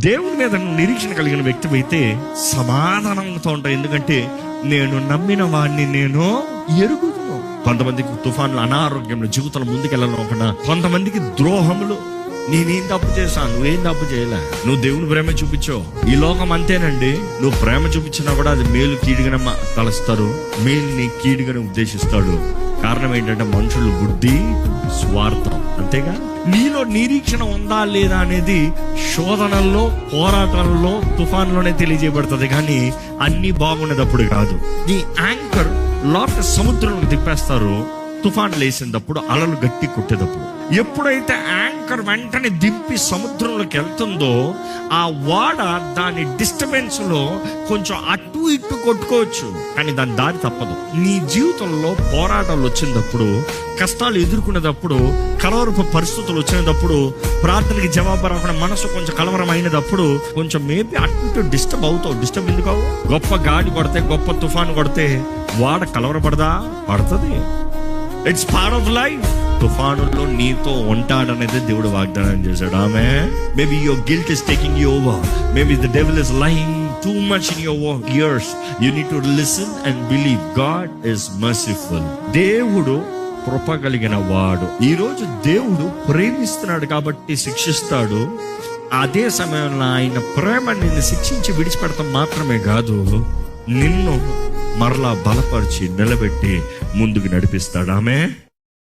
దేవుని మీద నిరీక్షణ కలిగిన వ్యక్తి అయితే సమాధానంతో ఉంటావు. ఎందుకంటే నేను నమ్మిన వాడిని నేను ఎరుగుదును. కొంతమందికి తుఫాన్లు, అనారోగ్యంలో, జీవితంలో ముందుకెళ్ళకుండా, కొంతమందికి ద్రోహములు. నేనేం తప్పు చేశాను, నువ్వేం తప్పు చేయలే, నువ్వు దేవుని ప్రేమ చూపించావు. ఈ లోకం అంతేనండి, నువ్వు ప్రేమ చూపించినా కూడా అది మేలు కీడుగానే తలస్తారు, మేలుని కీడుగానే ఉద్దేశిస్తాడు. కారణం ఏంటంటే మనుషులు బుద్ధి స్వార్థం, అంతేగా. నీలో నిరీక్షణ ఉందా లేదా అనేది శోధనల్లో, పోరాటాలలో, తుఫాన్లోనే తెలియజేయబడుతుంది. కానీ అన్ని బాగున్నదప్పుడు కాదు. ఈ యాంకర్ లోట సముద్రంలో తిప్పేస్తారు తుఫాన్ లేసినప్పుడు, అలలు గట్టి కొట్టేటప్పుడు. ఎప్పుడైతే యాంకర్ వెంటనే దింపి సముద్రంలోకి వెళ్తుందో, ఆ వాడ దాని డిస్టర్బెన్స్ లో కొంచెం అటు ఇటు కొట్టుకోవచ్చు, కానీ దాని దారి తప్పదు. నీ జీవితంలో పోరాటాలు వచ్చినప్పుడు, కష్టాలు ఎదుర్కొనేటప్పుడు, కలవరపు పరిస్థితులు వచ్చినప్పుడు, ప్రార్థనకి జవాబు రాకుండా మనసు కొంచెం కలవరం అయినప్పుడు, కొంచెం మేబీ అటు డిస్టర్బ్ అవుతావు. డిస్టర్బ్ ఎందుకు అవు? గొప్ప గాలి కొడితే, గొప్ప తుఫాను కొడితే వాడ కలవరపడదా? పడుతుంది. It's part of life. తుఫానులో నీతో ఉంటాడనేది దేవుడు వాగ్దానం చేశాడు. ఆమె maybe your guilt is taking you over, maybe the devil is lying too much in your ears. You need to listen and believe God is merciful. దేవుడు కృప కలిగిన వాడు. ఈ రోజు దేవుడు ప్రేమిస్తున్నాడు కాబట్టి శిక్షిస్తాడు. అదే సమయంలో ఆయన ప్రేమ నిన్ను శిక్షించి విడిచిపెడతాం మాత్రమే కాదు, నిన్ను మరలా బలపరిచి నిలబెట్టి ముందుకు నడిపిస్తాడు. ఆమె